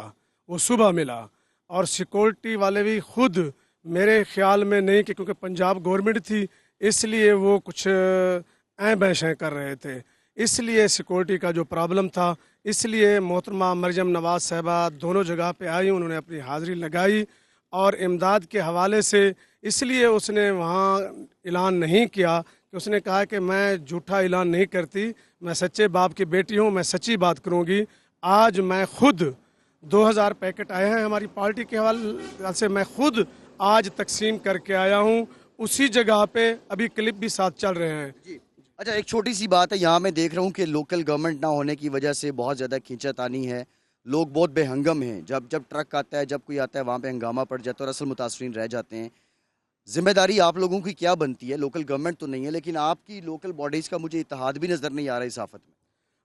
वो सुबह मिला। और सिक्योरिटी वाले भी खुद मेरे ख्याल में नहीं कि क्योंकि पंजाब गवर्नमेंट थी इसलिए वो कुछ ऐं कर रहे थे, इसलिए सिक्योरिटी का जो प्रॉब्लम था, इसलिए मोहतरमा मरियम नवाज़ साहिबा दोनों जगह पे आई, उन्होंने अपनी हाज़िरी लगाई। और इमदाद के हवाले से इसलिए उसने वहाँ ऐलान नहीं किया कि उसने कहा कि मैं झूठा ऐलान नहीं करती, मैं सच्चे बाप की बेटी हूँ, मैं सच्ची बात करूँगी। आज मैं खुद 2000 पैकेट आए हैं हमारी पार्टी के हवाले से, मैं खुद आज तकसीम करके आया हूँ, उसी जगह पे अभी क्लिप भी साथ चल रहे हैं। जी। अच्छा, एक छोटी सी बात है, यहाँ मैं देख रहा हूँ कि लोकल गवर्नमेंट ना होने की वजह से बहुत ज़्यादा खींचातानी है, लोग बहुत बेहंगम हैं। जब ट्रक आता है, जब कोई आता है वहाँ पे हंगामा पड़ जाता है और असल मुतासरीन रह जाते हैं। जिम्मेदारी आप लोगों की क्या बनती है? लोकल गवर्नमेंट तो नहीं है, लेकिन आपकी लोकल बॉडीज़ का मुझे इत्तेहाद भी नज़र नहीं आ रहा इस आफत में।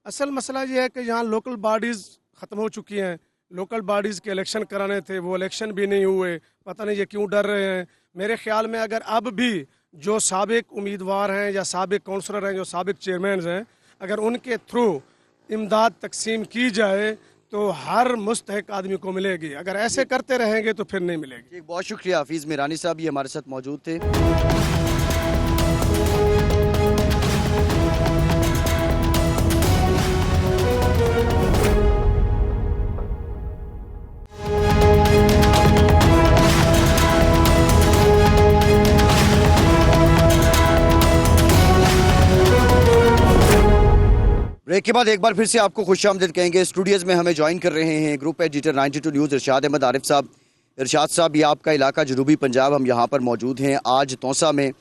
असल मसला ये है कि यहाँ लोकल बॉडीज़ ख़त्म हो चुकी हैं, लोकल बॉडीज़ के इलेक्शन कराने थे, वो इलेक्शन भी नहीं हुए, पता नहीं ये क्यों डर रहे हैं। मेरे ख्याल में अगर अब भी जो साबिक उम्मीदवार हैं या साबिक काउंसलर हैं, जो साबिक चेयरमैन हैं, अगर उनके थ्रू इमदाद तकसीम की जाए तो हर मुस्तहिक आदमी को मिलेगी। अगर ऐसे करते रहेंगे तो फिर नहीं मिलेगी। बहुत शुक्रिया हाफिज़ मीरानी साहब, ये हमारे साथ मौजूद थे। ब्रेक के बाद एक बार फिर से आपको खुशामदीद कहेंगे। स्टूडियोज़ में हमें ज्वाइन कर रहे हैं ग्रुप एडिटर 92 न्यूज़ इरशाद अहमद आरिफ साहब। इरशाद साहब, ये आपका इलाका जनूबी पंजाब, हम यहाँ पर मौजूद हैं। आज तौसा में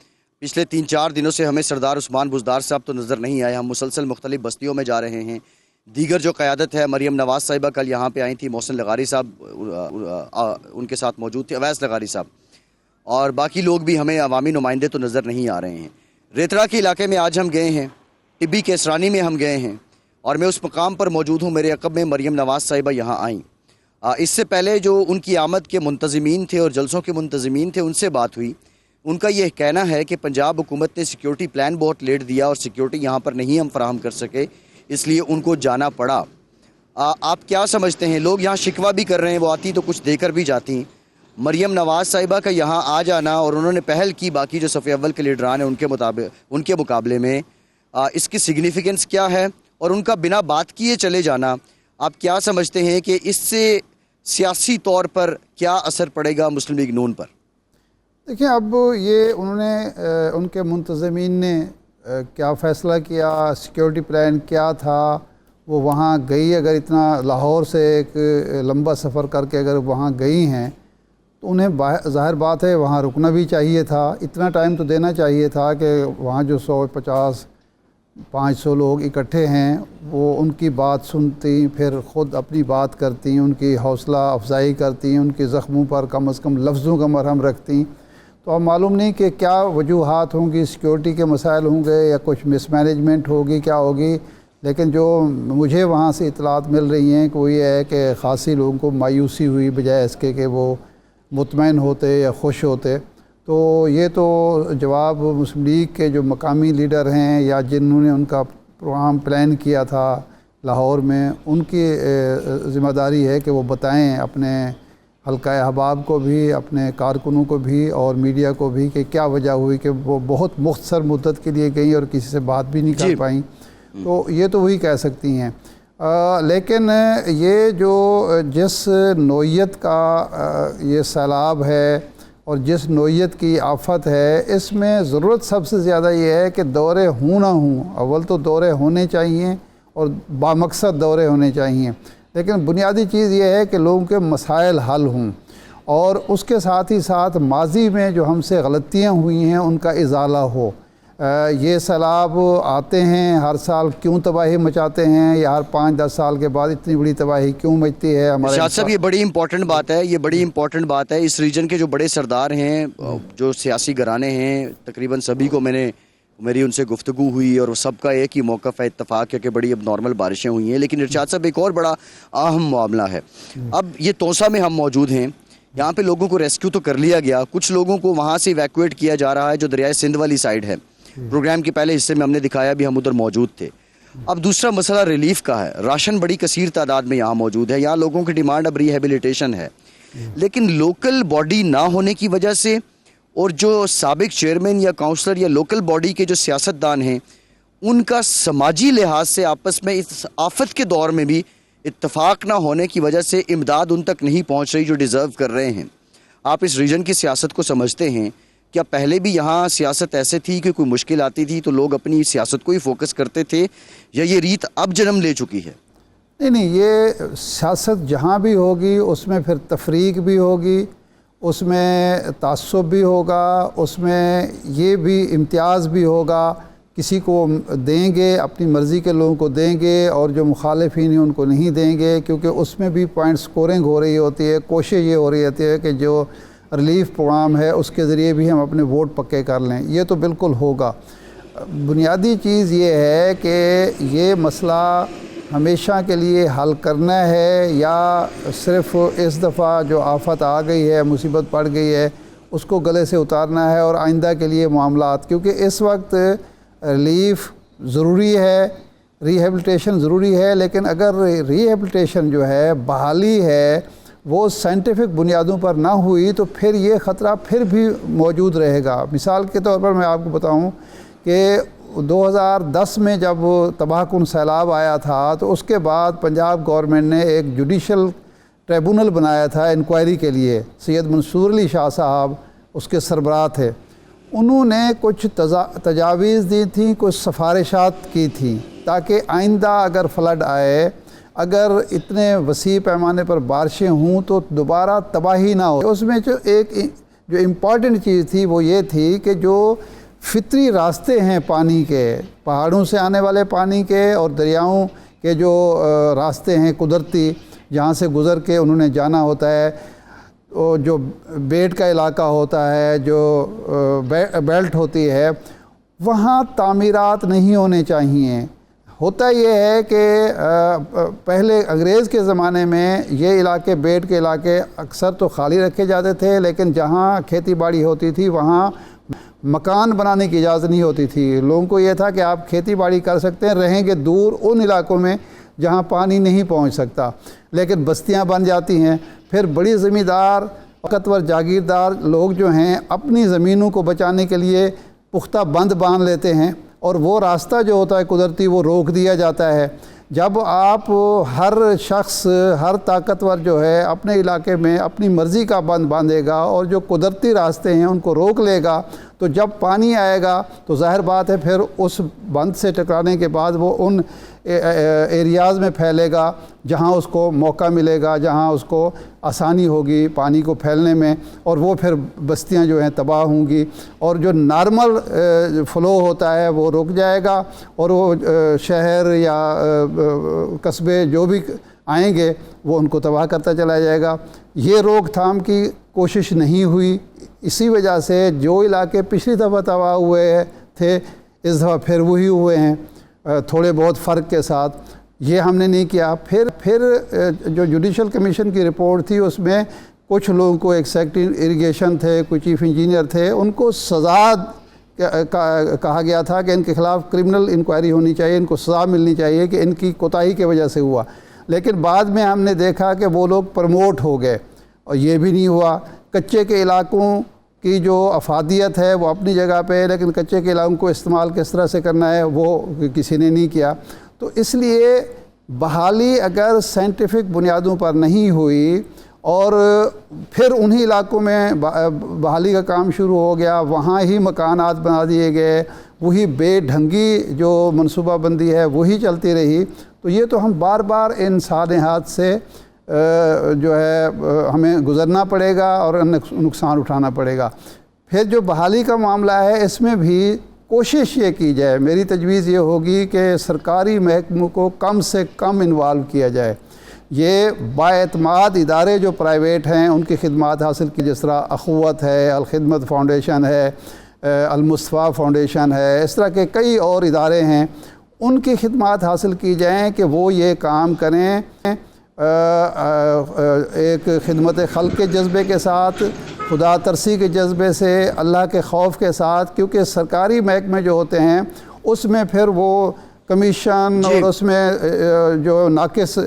पिछले 3-4 दिनों से हमें सरदार उस्मान बुज़दार साहब तो नज़र नहीं आए। हम मुसलसल मुख्तलिफ बस्तियों में जा रहे हैं। दीगर जो क़यादत है, मरियम नवाज़ साहिबा कल यहाँ पर आई थी, मोहसिन लगारी साहब उनके साथ मौजूद थे, अवैस लगारी साहब, और बाकी लोग भी हमें अवामी नुमाइंदे तो नज़र नहीं आ रहे हैं। रेतरा के इलाके में आज हम गए हैं, टिब्बी केसरानी में हम गए हैं और मैं उस मकाम पर मौजूद हूँ। मेरे अक़ब में मरियम नवाज़ साहिबा यहाँ आईं। इससे पहले जो उनकी आमद के मुंतज़मीन थे और जलसों के मुंतज़मीन थे, उनसे बात हुई। उनका यह कहना है कि पंजाब हुकूमत ने सिक्योरिटी प्लान बहुत लेट दिया और सिक्योरिटी यहाँ पर नहीं हम फराहम कर सके, इसलिए उनको जाना पड़ा। आप क्या समझते हैं? लोग यहाँ शिकवा भी कर रहे हैं, वो आती तो कुछ देकर भी जाती। मरियम नवाज़ साहिबा का यहाँ आ जाना और उन्होंने पहल की बाकी जो सफ़े अव्वल के लीडरान हैं उनके मुकाबले में, इसकी सिग्निफिकेंस क्या है? और उनका बिना बात किए चले जाना, आप क्या समझते हैं कि इससे सियासी तौर पर क्या असर पड़ेगा मुस्लिम लीग नून पर? देखिए, अब ये उन्होंने उनके मुंतज़मीन ने क्या फ़ैसला किया, सिक्योरिटी प्लान क्या था, वो वहाँ गई, अगर इतना लाहौर से एक लंबा सफ़र करके अगर वहाँ गई हैं तो उन्हें ज़ाहिर बात है वहाँ रुकना भी चाहिए था। इतना टाइम तो देना चाहिए था कि वहाँ जो 150-500 लोग इकट्ठे हैं वो उनकी बात सुनती, फिर ख़ुद अपनी बात करती, उनकी हौसला अफजाई करती, उनके ज़ख्मों पर कम अज़ कम लफ्ज़ों का मरहम रखती। तो अब मालूम नहीं कि क्या वजूहात होंगी, सिक्योरिटी के मसाइल होंगे या कुछ मिसमैनेजमेंट होगी, क्या होगी। लेकिन जो मुझे वहाँ से इतलात मिल रही हैं कि वो ये है कि ख़ासी लोगों को मायूसी हुई बजाय इसके कि वो मुतमईन होते या खुश होते। तो ये तो जवाब मुस्लिम लीग के जो मकामी लीडर हैं या जिन्होंने उनका प्रोग्राम प्लान किया था लाहौर में, उनकी ज़िम्मेदारी है कि वो बताएं अपने हल्का अहबाब को भी, अपने कारकुनों को भी और मीडिया को भी कि क्या वजह हुई कि वो बहुत मुख्तसर मुद्दत के लिए गई और किसी से बात भी नहीं कर पाई। तो ये तो वही कह सकती हैं। लेकिन ये जो जिस नोयत का ये सैलाब है और जिस नोयत की आफत है, इसमें ज़रूरत सबसे ज़्यादा ये है कि दौरे हों ना हों, अव्वल तो दौरे होने चाहिए और बामकसद दौरे होने चाहिए, लेकिन बुनियादी चीज़ ये है कि लोगों के मसाइल हल हों और उसके साथ ही साथ माजी में जो हमसे गलतियाँ हुई हैं उनका इजाला हो। ये सैलाब आते हैं हर साल, क्यों तबाही मचाते हैं, या हर 5-10 साल के बाद इतनी बड़ी तबाही क्यों मचती है हमारे साहब? ये बड़ी इंपॉर्टेंट बात है, ये बड़ी इंपॉर्टेंट बात है। इस रीजन के जो बड़े सरदार हैं, जो सियासी घराने हैं, तकरीबन सभी को मेरी उनसे गुफ्तगू हुई और सबका एक ही मौक़िफ़ है, इत्तफ़ाक़ है कि बड़ी अब नॉर्मल बारिशें हुई हैं। लेकिन इरशाद साहब, एक और बड़ा अहम मामला है। अब ये तौसा में हम मौजूद हैं, यहाँ पे लोगों को रेस्क्यू तो कर लिया गया, कुछ लोगों को वहाँ से इवैक्यूएट किया जा रहा है जो दरियाए सिंध वाली साइड है। प्रोग्राम के पहले हिस्से में हमने दिखाया भी, हम उधर मौजूद थे। अब दूसरा मसला रिलीफ का है। राशन बड़ी कसीर तादाद में यहाँ मौजूद है, यहाँ लोगों की डिमांड अब रिहेबिलिटेशन है, लेकिन लोकल बॉडी ना होने की वजह से और जो साबिक चेयरमैन या काउंसलर या लोकल बॉडी के जो सियासतदान हैं उनका समाजी लिहाज से आपस में इस आफत के दौर में भी इत्तफाक ना होने की वजह से इमदाद उन तक नहीं पहुँच रही जो डिज़र्व कर रहे हैं। आप इस रीजन की सियासत को समझते हैं? क्या पहले भी यहाँ सियासत ऐसे थी कि कोई मुश्किल आती थी तो लोग अपनी सियासत को ही फोकस करते थे, या ये रीत अब जन्म ले चुकी है? नहीं, ये सियासत जहाँ भी होगी उसमें फिर तफरीक भी होगी, उसमें तासुब भी होगा, उसमें ये भी इम्तियाज़ भी होगा। किसी को देंगे, अपनी मर्ज़ी के लोगों को देंगे, और जो मुखालिफिन हैं उनको नहीं देंगे, क्योंकि उसमें भी पॉइंट स्कोरिंग हो रही होती है। कोशिश ये हो रही होती है कि जो रिलीफ प्रोग्राम है उसके ज़रिए भी हम अपने वोट पक्के कर लें। ये तो बिल्कुल होगा। बुनियादी चीज़ ये है कि ये मसला हमेशा के लिए हल करना है या सिर्फ़ इस दफ़ा जो आफत आ गई है, मुसीबत पड़ गई है, उसको गले से उतारना है और आइंदा के लिए मामलात, क्योंकि इस वक्त रिलीफ ज़रूरी है, रिहेबिलिटेशन ज़रूरी है, लेकिन अगर रिहेबिलिटेशन जो है, बहाली है, वो साइंटिफिक बुनियादों पर ना हुई तो फिर ये ख़तरा फिर भी मौजूद रहेगा। मिसाल के तौर पर मैं आपको बताऊं कि 2010 में जब तबाहकुन सैलाब आया था तो उसके बाद पंजाब गवर्नमेंट ने एक जुडिशल ट्रिब्यूनल बनाया था इंक्वायरी के लिए। सैयद मंसूर अली शाह साहब उसके सरबराह थे। उन्होंने कुछ तजावीज़ दी थी, कुछ सिफारिशात की थी ताकि आइंदा अगर फ्लड आए, अगर इतने वसी पैमाने पर बारिशें हों तो दोबारा तबाही ना हो। उसमें जो इम्पॉर्टेंट चीज़ थी वो ये थी कि जो फितरी रास्ते हैं पानी के, पहाड़ों से आने वाले पानी के और दरियाओं के जो रास्ते हैं कुदरती, जहाँ से गुज़र के उन्होंने जाना होता है, जो बेट का इलाका होता है, जो बेल्ट होती है, वहाँ तामीरात नहीं होने चाहिए। होता ये है कि पहले अंग्रेज़ के ज़माने में ये इलाके, बेट के इलाके अक्सर तो खाली रखे जाते थे, लेकिन जहाँ खेती बाड़ी होती थी वहाँ मकान बनाने की इजाज़त नहीं होती थी। लोगों को ये था कि आप खेती बाड़ी कर सकते हैं, रहेंगे दूर उन इलाकों में जहाँ पानी नहीं पहुँच सकता, लेकिन बस्तियाँ बन जाती हैं। फिर बड़ी ज़मींदार, ताकतवर जागीरदार लोग जो हैं अपनी ज़मीनों को बचाने के लिए पुख्ता बंद बांध लेते हैं और वो रास्ता जो होता है कुदरती वो रोक दिया जाता है। जब आप हर शख्स, हर ताकतवर जो है अपने इलाके में अपनी मर्ज़ी का बंद बांधेगा और जो कुदरती रास्ते हैं उनको रोक लेगा, तो जब पानी आएगा तो ज़ाहिर बात है फिर उस बंद से टकराने के बाद वो उन एरियाज़ में फैलेगा जहाँ उसको मौका मिलेगा, जहाँ उसको आसानी होगी पानी को फैलने में, और वो फिर बस्तियाँ जो हैं तबाह होंगी और जो नॉर्मल फ़्लो होता है वो रुक जाएगा और वो शहर या कस्बे जो भी आएंगे वो उनको तबाह करता चला जाएगा। ये रोकथाम की कोशिश नहीं हुई, इसी वजह से जो इलाके पिछली दफ़ा तबाह हुए थे इस दफ़ा फिर वही हुए हैं, थोड़े बहुत फ़र्क के साथ। ये हमने नहीं किया। फिर जो जुडिशल कमीशन की रिपोर्ट थी उसमें कुछ लोगों को, एक सेक्रेटरी इरिगेशन थे, कुछ चीफ इंजीनियर थे, उनको सज़ा कहा गया था कि इनके ख़िलाफ़ क्रिमिनल इंक्वायरी होनी चाहिए, इनको सज़ा मिलनी चाहिए कि इनकी कोताही की वजह से हुआ। लेकिन बाद में हमने देखा कि वो लोग प्रमोट हो गए और ये भी नहीं हुआ। कच्चे के इलाकों की जो अफादियत है वो अपनी जगह पे है, लेकिन कच्चे के इलाकों को इस्तेमाल किस तरह से करना है वो किसी ने नहीं किया। तो इसलिए बहाली अगर साइंटिफिक बुनियादों पर नहीं हुई और फिर उन्हीं इलाकों में बहाली का काम शुरू हो गया, वहाँ ही मकानात बना दिए गए, वही बेढंगी जो मनसूबाबंदी है वही चलती रही, तो ये तो हम बार बार इन सानहात से जो है हमें गुज़रना पड़ेगा और नुकसान उठाना पड़ेगा। फिर जो बहाली का मामला है इसमें भी कोशिश ये की जाए, मेरी तजवीज़ ये होगी कि सरकारी महकमों को कम से कम इन्वॉल्व किया जाए। ये बाएतमाद इदारे जो प्राइवेट हैं उनकी खिदमत हासिल की, जिस तरह अख़ुवत है, अल-खिदमत फाउंडेशन है, अल-मुस्तफ़ा फाउंडेशन है, इस तरह के कई और इदारे हैं, उनकी खिदमत हासिल की जाएँ कि वो ये काम करें एक खिदमत खल्क़ के जज्बे के साथ, खुदा तरसी के जज्बे से, अल्लाह के खौफ के साथ, क्योंकि सरकारी महकमे जो होते हैं उसमें फिर वो कमीशन और उसमें जो नाकिस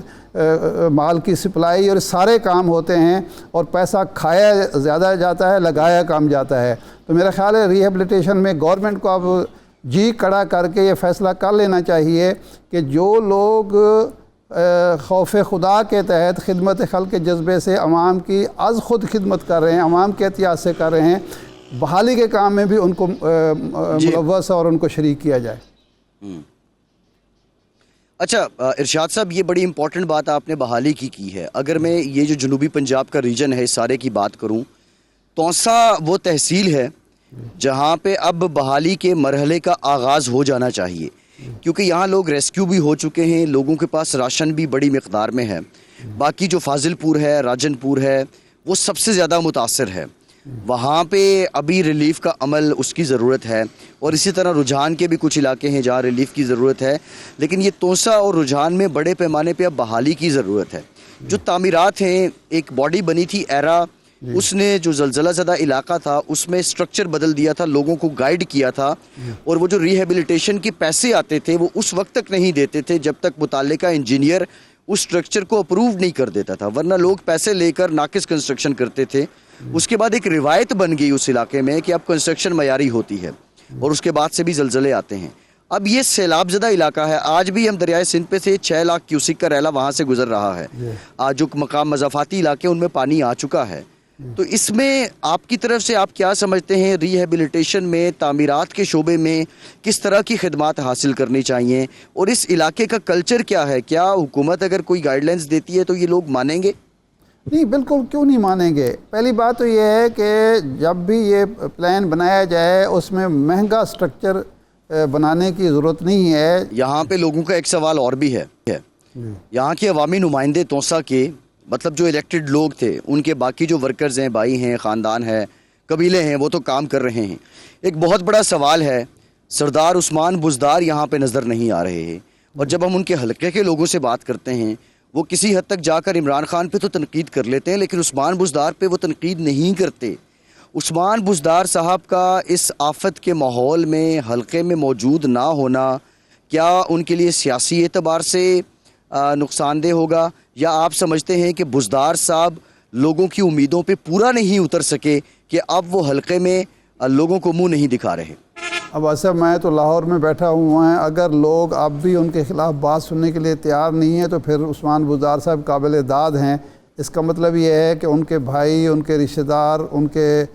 माल की सप्लाई और सारे काम होते हैं, और पैसा खाया ज़्यादा जाता है, लगाया कम जाता है। तो मेरा ख़्याल है रिहेबिलिटेशन में गवर्नमेंट को अब जी कड़ा करके ये फ़ैसला कर लेना चाहिए कि जो लोग खौफ खुदा के तहत खिदमत खल्क़ के जज्बे से अवाम की अज़ ख़ुद खिदमत कर रहे हैं, अवाम के एहतियात से कर रहे हैं, बहाली के काम में भी उनको मुलव्वस और उनको शरीक किया जाए। अच्छा इरशाद साहब, ये बड़ी इंपॉर्टेंट बात आपने बहाली की है। अगर मैं ये जो जनूबी पंजाब का रीजन है इस सारे की बात करूं, तौसा वो तहसील है जहां पे अब बहाली के मरहले का आगाज़ हो जाना चाहिए, क्योंकि यहाँ लोग रेस्क्यू भी हो चुके हैं, लोगों के पास राशन भी बड़ी मिकदार में है। बाकी जो फाजिलपुर है, राजनपुर है, वो सबसे ज़्यादा मुतासर है। वहाँ पे अभी रिलीफ़ का अमल उसकी ज़रूरत है, और इसी तरह रुझान के भी कुछ इलाके हैं जहाँ रिलीफ़ की ज़रूरत है। लेकिन ये तोसा और रुझान में बड़े पैमाने पे अब बहाली की ज़रूरत है। जो तामीरात हैं, एक बॉडी बनी थी एरा, उसने जो ज़लज़ला ज़दा इलाका था उसमें स्ट्रक्चर बदल दिया था, लोगों को गाइड किया था, और वो जो रिहेबिलिटेशन के पैसे आते थे वो उस वक्त तक नहीं देते थे जब तक मुताल्लिका इंजीनियर उस स्ट्रक्चर को अप्रूव नहीं कर देता था, वरना लोग पैसे लेकर नाकिस कंस्ट्रक्शन करते थे। उसके बाद एक रिवायत बन गई उस इलाके में कि अब कंस्ट्रक्शन मयारी होती है, और उसके बाद से भी ज़लज़ले आते हैं। अब ये सैलाब ज़दा इलाका है, आज भी हम दरियाए सिंध पे से 6 लाख क्यूसिक का रैला वहाँ से गुजर रहा है। आज जो मकाम मज़ाफ़ाती इलाके उनमें पानी आ चुका है। तो इसमें आपकी तरफ से आप क्या समझते हैं, रिहेबिलिटेशन में, तामीरात के शोबे में किस तरह की खिदमात हासिल करनी चाहिए, और इस इलाके का कल्चर क्या है? क्या हुकूमत अगर कोई गाइडलाइंस देती है तो ये लोग मानेंगे? नहीं, बिल्कुल क्यों नहीं मानेंगे। पहली बात तो ये है कि जब भी ये प्लान बनाया जाए उसमें महंगा स्ट्रक्चर बनाने की ज़रूरत नहीं है। यहाँ पे लोगों का एक सवाल और भी है। यहाँ के अवामी नुमाइंदे तोसा के, मतलब जो इलेक्टेड लोग थे, उनके बाकी जो वर्कर्स हैं, भाई हैं, ख़ानदान है, कबीले हैं, वो तो काम कर रहे हैं। एक बहुत बड़ा सवाल है, सरदार उस्मान बुज़दार यहाँ पे नज़र नहीं आ रहे हैं, और जब हम उनके हलके के लोगों से बात करते हैं वो किसी हद तक जाकर इमरान खान पे तो तनकीद कर लेते हैं, लेकिन उस्मान बुज़दार पे वो तनकीद नहीं करते। उस्मान बुज़दार साहब का इस आफत के माहौल में हलके में मौजूद ना होना क्या उनके लिए सियासी एतबार से नुकसानदेह होगा, या आप समझते हैं कि बुज़दार साहब लोगों की उम्मीदों पे पूरा नहीं उतर सके कि अब वो हलके में लोगों को मुंह नहीं दिखा रहे? अब ऐसा, मैं तो लाहौर में बैठा हुआ है, अगर लोग अब भी उनके ख़िलाफ़ बात सुनने के लिए तैयार नहीं है तो फिर उस्मान बुज़दार साहब काबिल दाद हैं। इसका मतलब ये है कि उनके भाई, उनके रिश्तेदार, उनके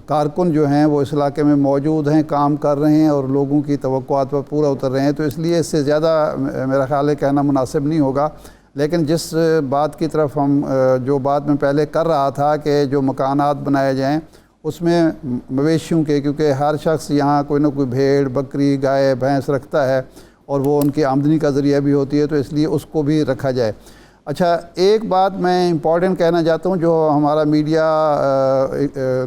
कारकुन जो हैं वो इस इलाके में मौजूद हैं, काम कर रहे हैं और लोगों की तवक्कुआत पर पूरा उतर रहे हैं। तो इसलिए इससे ज़्यादा मेरा ख़्याल है कहना मुनासिब नहीं होगा। लेकिन जिस बात की तरफ हम जो बात मैं पहले कर रहा था कि जो मकानात बनाए जाएँ उसमें मवेशियों के, क्योंकि हर शख्स यहाँ कोई ना कोई भेड़, बकरी, गाय, भैंस रखता है और वो उनकी आमदनी का ज़रिया भी होती है, तो इसलिए उसको भी रखा जाए। अच्छा, एक बात मैं इम्पॉर्टेंट कहना चाहता हूँ जो हमारा मीडिया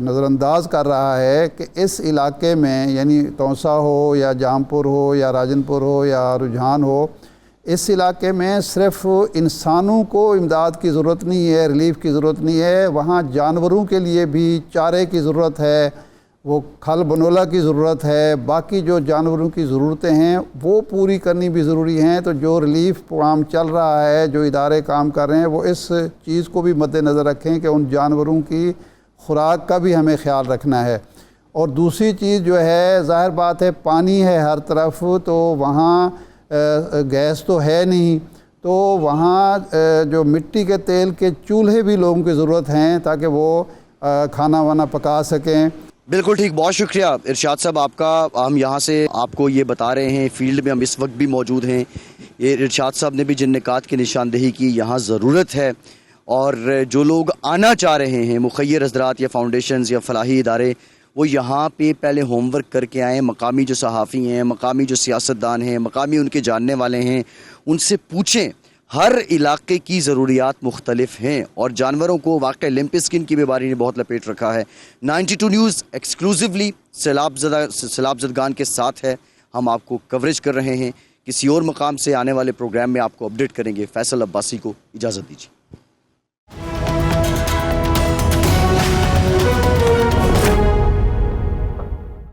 नज़रअंदाज कर रहा है कि इस इलाके में, यानी तौसा हो या जामपुर हो या राजनपुर हो या रुझान हो, इस इलाके में सिर्फ इंसानों को इमदाद की ज़रूरत नहीं है, रिलीफ़ की ज़रूरत नहीं है, वहाँ जानवरों के लिए भी चारे की ज़रूरत है, वो खल बनोला की ज़रूरत है, बाकी जो जानवरों की ज़रूरतें हैं वो पूरी करनी भी ज़रूरी हैं। तो जो रिलीफ़ काम चल रहा है, जो इदारे काम कर रहे हैं, वो इस चीज़ को भी मद्देनज़र रखें कि उन जानवरों की खुराक का भी हमें ख्याल रखना है। और दूसरी चीज़ जो है, ज़ाहिर बात है, पानी है हर तरफ, तो वहाँ गैस तो है नहीं, तो वहाँ जो मिट्टी के तेल के चूल्हे भी लोगों की ज़रूरत हैं ताकि वो खाना वाना पका सकें। बिल्कुल ठीक, बहुत शुक्रिया इरशाद साहब आपका। हम यहाँ से आपको ये बता रहे हैं, फील्ड में हम इस वक्त भी मौजूद हैं। ये इरशाद साहब ने भी जिन निकात की निशानदेही की, यहाँ ज़रूरत है, और जो लोग आना चाह रहे हैं, मुखय्यर हज़रात या फाउंडेशंस या फलाही इदारे, वो यहाँ पे पहले होमवर्क करके आएँ। मकामी जो सहाफ़ी हैं, मकामी जो सियासतदान हैं, मकामी उनके जानने वाले हैं, उनसे पूछें। हर इलाके की ज़रूरियात मुख्तलिफ हैं, और जानवरों को वाक़ई लिम्प स्किन की बीमारी ने बहुत लपेट रखा है। 92 न्यूज़ एक्सक्लूसिवली सैलाब ज़दगान के साथ है, हम आपको कवरेज कर रहे हैं। किसी और मकाम से आने वाले प्रोग्राम में आपको अपडेट करेंगे। फैसल अब्बासी को इजाज़त दीजिए।